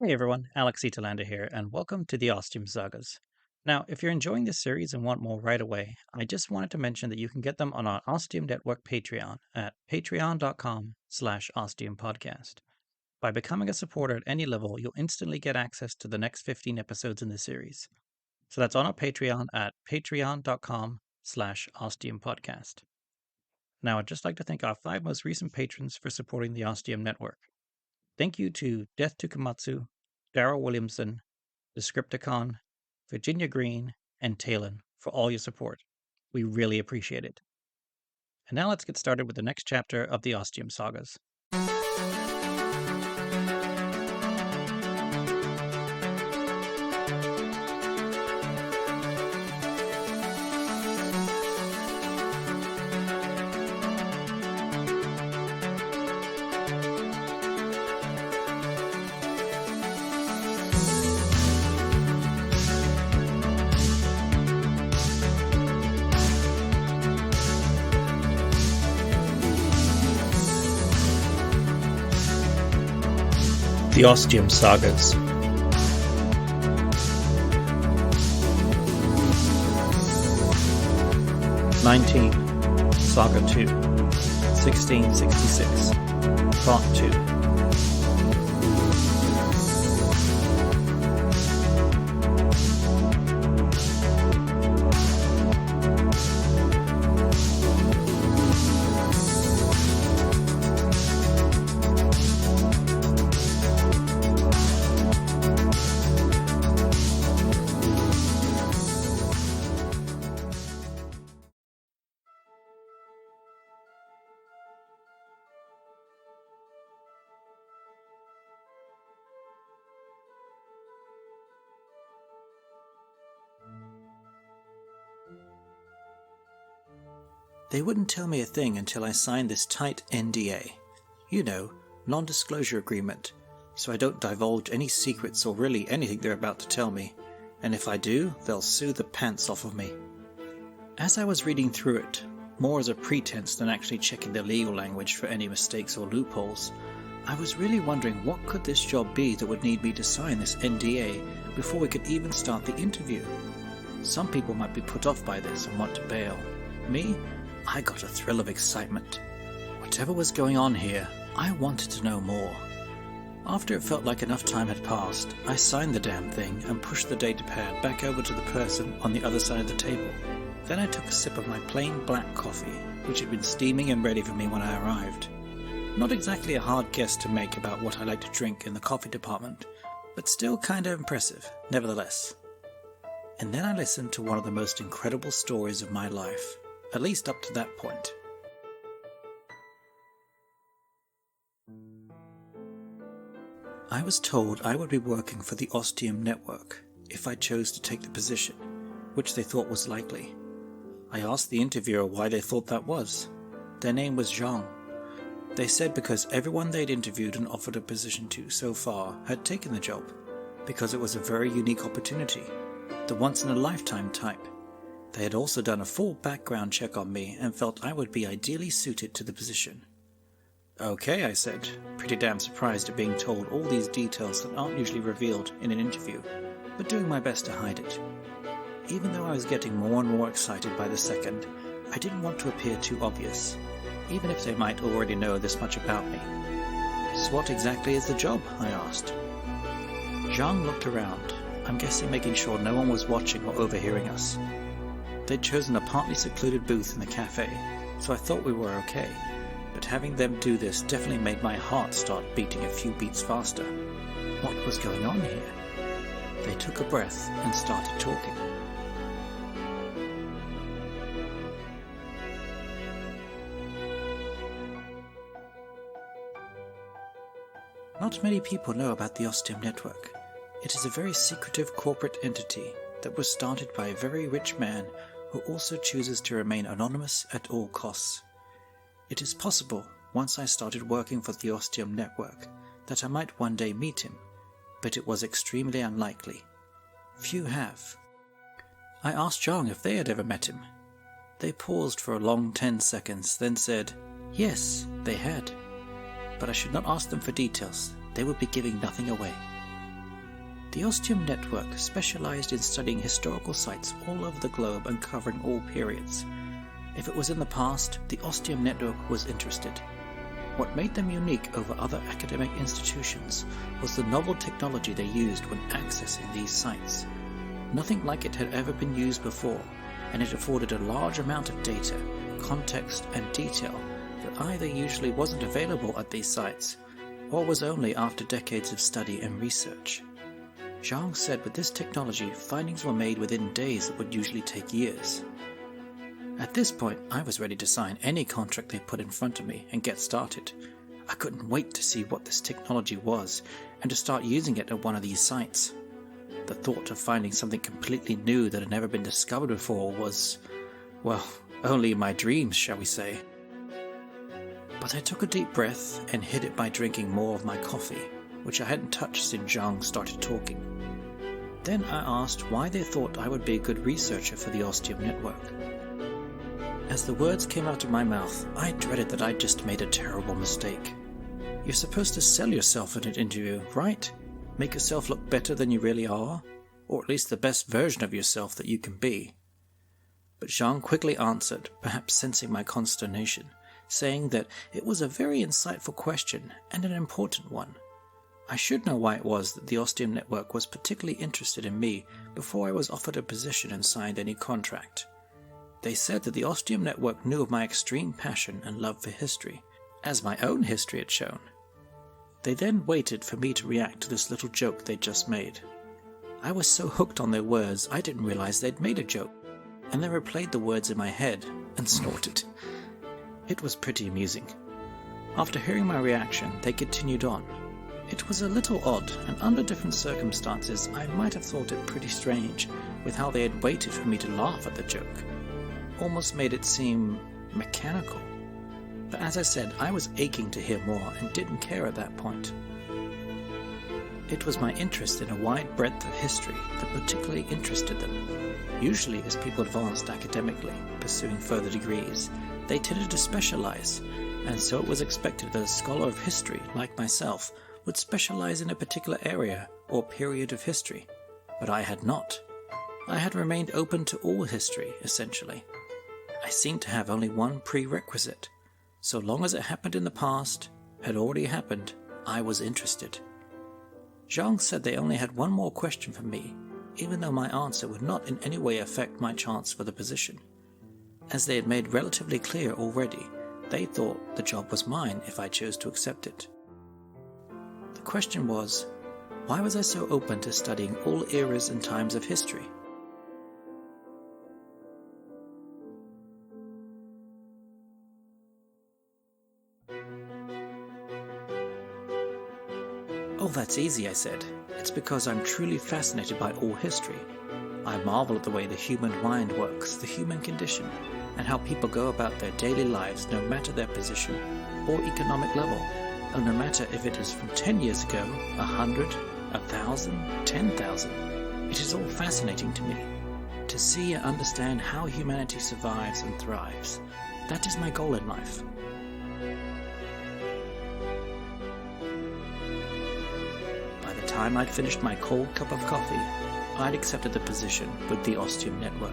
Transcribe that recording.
Hey everyone, Alex Telander here, and welcome to the Ostium Sagas. Now, if you're enjoying this series and want more right away, I just wanted to mention that you can get them on our Ostium Network Patreon at patreon.com/ostiumpodcast. By becoming a supporter at any level, you'll instantly get access to the next 15 episodes in the series. So that's on our Patreon at patreon.com/ostiumpodcast. Now, I'd just like to thank our 5 most recent patrons for supporting the Ostium Network. Thank you to Death to Komatsu, Daryl Williamson, Descripticon, Virginia Green, and Talon for all your support. We really appreciate it. And now let's get started with the next chapter of the Ostium Sagas. The Ostium Sagas. Saga 2, 1666, Part 2. They wouldn't tell me a thing until I signed this tight NDA. You know, non-disclosure agreement, so I don't divulge any secrets or really anything they're about to tell me, and if I do, they'll sue the pants off of me. As I was reading through it, more as a pretense than actually checking the legal language for any mistakes or loopholes, I was really wondering what could this job be that would need me to sign this NDA before we could even start the interview. Some people might be put off by this and want to bail. Me? I got a thrill of excitement. Whatever was going on here, I wanted to know more. After it felt like enough time had passed, I signed the damn thing and pushed the datapad back over to the person on the other side of the table. Then I took a sip of my plain black coffee, which had been steaming and ready for me when I arrived. Not exactly a hard guess to make about what I like to drink in the coffee department, but still kind of impressive, nevertheless. And then I listened to one of the most incredible stories of my life. At least up to that point. I was told I would be working for the Ostium Network if I chose to take the position, which they thought was likely. I asked the interviewer why they thought that was. Their name was Zhang. They said because everyone they'd interviewed and offered a position to so far had taken the job, because it was a very unique opportunity, the once-in-a-lifetime type. They had also done a full background check on me and felt I would be ideally suited to the position. Okay, I said, pretty damn surprised at being told all these details that aren't usually revealed in an interview, but doing my best to hide it. Even though I was getting more and more excited by the second, I didn't want to appear too obvious, even if they might already know this much about me. So what exactly is the job? I asked. Zhang looked around, I'm guessing making sure no one was watching or overhearing us. They'd chosen a partly secluded booth in the cafe, so I thought we were okay, but having them do this definitely made my heart start beating a few beats faster. What was going on here? They took a breath and started talking. Not many people know about the Ostium Network. It is a very secretive corporate entity that was started by a very rich man who also chooses to remain anonymous at all costs. It is possible, once I started working for the Ostium Network, that I might one day meet him, but it was extremely unlikely. Few have. I asked Zhang if they had ever met him. They paused for a long 10 seconds, then said, yes, they had. But I should not ask them for details, they would be giving nothing away. The Ostium Network specialized in studying historical sites all over the globe and covering all periods. If it was in the past, the Ostium Network was interested. What made them unique over other academic institutions was the novel technology they used when accessing these sites. Nothing like it had ever been used before, and it afforded a large amount of data, context, and detail that either usually wasn't available at these sites, or was only after decades of study and research. Zhang said with this technology, findings were made within days that would usually take years. At this point, I was ready to sign any contract they put in front of me and get started. I couldn't wait to see what this technology was and to start using it at one of these sites. The thought of finding something completely new that had never been discovered before was, well, only in my dreams, shall we say. But I took a deep breath and hid it by drinking more of my coffee, which I hadn't touched since Zhang started talking. Then I asked why they thought I would be a good researcher for the Ostium Network. As the words came out of my mouth, I dreaded that I'd just made a terrible mistake. You're supposed to sell yourself in an interview, right? Make yourself look better than you really are, or at least the best version of yourself that you can be. But Zhang quickly answered, perhaps sensing my consternation, saying that it was a very insightful question and an important one. I should know why it was that the Ostium Network was particularly interested in me before I was offered a position and signed any contract. They said that the Ostium Network knew of my extreme passion and love for history, as my own history had shown. They then waited for me to react to this little joke they'd just made. I was so hooked on their words I didn't realize they'd made a joke, and then replayed the words in my head and snorted. It was pretty amusing. After hearing my reaction, they continued on. It was a little odd, and under different circumstances I might have thought it pretty strange with how they had waited for me to laugh at the joke. Almost made it seem mechanical. But as I said, I was aching to hear more and didn't care at that point. It was my interest in a wide breadth of history that particularly interested them. Usually as people advanced academically, pursuing further degrees, they tended to specialize, and so it was expected that a scholar of history, like myself, would specialize in a particular area or period of history. But I had not. I had remained open to all history, essentially. I seemed to have only one prerequisite. So long as it happened in the past, had already happened, I was interested. Zhang said they only had one more question for me, even though my answer would not in any way affect my chance for the position. As they had made relatively clear already, they thought the job was mine if I chose to accept it. The question was, why was I so open to studying all eras and times of history? Oh, that's easy, I said. It's because I'm truly fascinated by all history. I marvel at the way the human mind works, the human condition, and how people go about their daily lives no matter their position or economic level, and no matter if it is from 10 years ago, 100, 1,000, 10,000. It is all fascinating to me, to see and understand how humanity survives and thrives. That is my goal in life. By the time I'd finished my cold cup of coffee, I'd accepted the position with the Ostium Network.